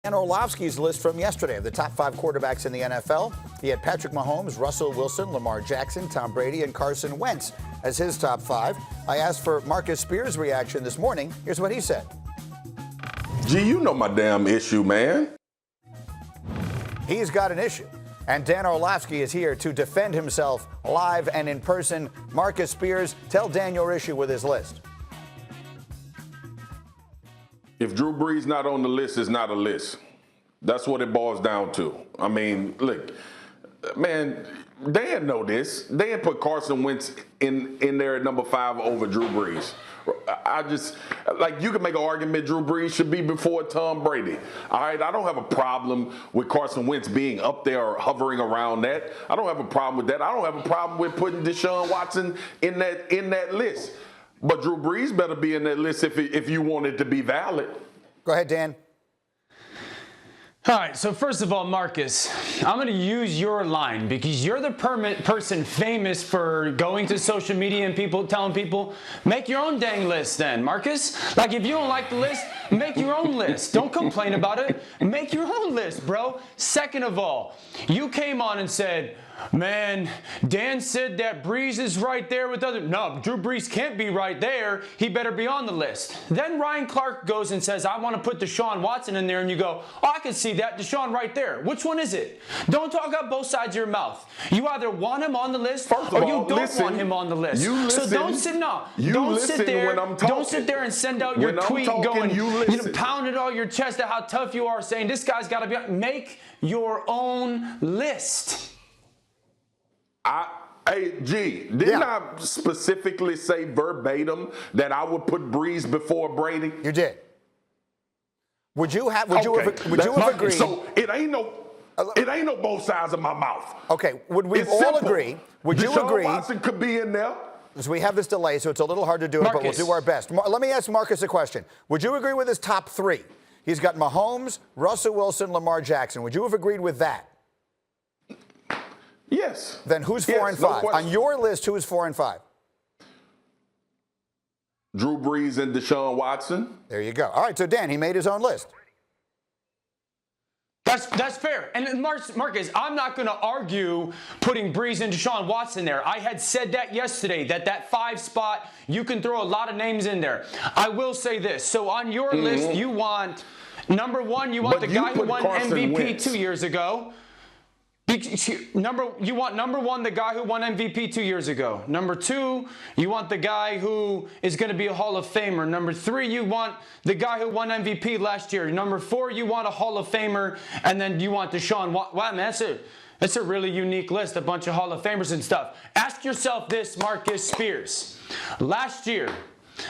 And Orlovsky's list from yesterday of the top 5 quarterbacks in the NFL. He had Patrick Mahomes, Russell Wilson, Lamar Jackson, Tom Brady, and Carson Wentz as his top 5. I asked for Marcus Spears' reaction this morning. Here's what he said. Gee, you know my damn issue, man. He's got an issue. And Dan Orlovsky is here to defend himself live and in person. Marcus Spears, tell Dan your issue with his list. If Drew Brees not on the list, it's not a list. That's what it boils down to. I mean, look, man, Dan know this. Dan put Carson Wentz in there at number 5 over Drew Brees. I just, like, you can make an argument Drew Brees should be before Tom Brady. All right, I don't have a problem with Carson Wentz being up there or hovering around that. I don't have a problem with that. I don't have a problem with putting Deshaun Watson in that list. But Drew Brees better be in that list if you want it to be valid. Go ahead, Dan. All right, so first of all, Marcus, I'm going to use your line because you're the person famous for going to social media and telling people, make your own dang list then, Marcus. Like, if you don't like the list, make your own list. Don't complain about it. Make your own list, bro. Second of all, you came on and said, man, Dan said that Brees is right there with other. No, Drew Brees can't be right there. He better be on the list. Then Ryan Clark goes and says, I want to put Deshaun Watson in there. And you go, oh, I can see that. Deshaun right there. Which one is it? Don't talk out both sides of your mouth. You either want him on the list or you don't want him on the list. So don't sit there. Don't sit there and send out your tweet going, pounding all your chest at how tough you are, saying this guy's got to be on. Make your own list. Didn't I specifically say verbatim that I would put Brees before Brady? You did. Would you have agreed? So it ain't no both sides of my mouth. Okay, would we all agree? Would you agree? Deshaun Watson could be in there. So we have this delay, so it's a little hard to do it, but we'll do our best. Let me ask Marcus a question. Would you agree with his top 3? He's got Mahomes, Russell Wilson, Lamar Jackson. Would you have agreed with that? Yes. Then who's 4 and 5? On your list, who is 4 and 5? Drew Brees and Deshaun Watson. There you go. All right, so Dan, he made his own list. That's fair. And Marcus, I'm not going to argue putting Brees and Deshaun Watson there. I had said that yesterday, that 5 spot, you can throw a lot of names in there. I will say this. So on your list, you want, number 1, you want the guy who won MVP 2 years ago. You want number 1, the guy who won MVP 2 years ago. Number 2, you want the guy who is going to be a Hall of Famer. Number 3, you want the guy who won MVP last year. Number 4, you want a Hall of Famer, and then you want Deshaun. Wow, man, that's a really unique list, a bunch of Hall of Famers and stuff. Ask yourself this, Marcus Spears. Last year,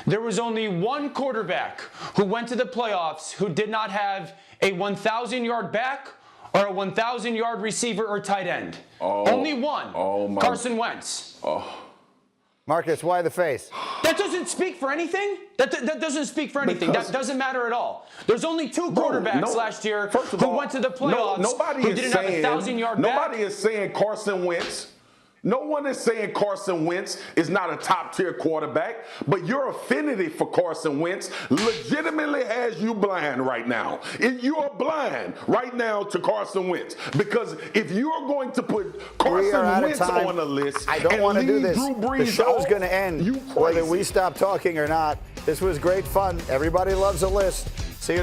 there was only one quarterback who went to the playoffs who did not have a 1,000-yard back or a 1,000-yard receiver or tight end. Only one. Carson Wentz. Marcus, why the face? That doesn't speak for anything. That doesn't speak for anything. That doesn't matter at all. There's only 2 quarterbacks last year who went to the playoffs who didn't have a 1,000-yard back. Nobody is saying Carson Wentz. No one is saying Carson Wentz is not a top-tier quarterback, but your affinity for Carson Wentz legitimately has you blind right now. You are blind right now to Carson Wentz because if you are going to put Carson Wentz on the list, I don't want to do this. The show's going to end whether we stop talking or not. This was great fun. Everybody loves a list.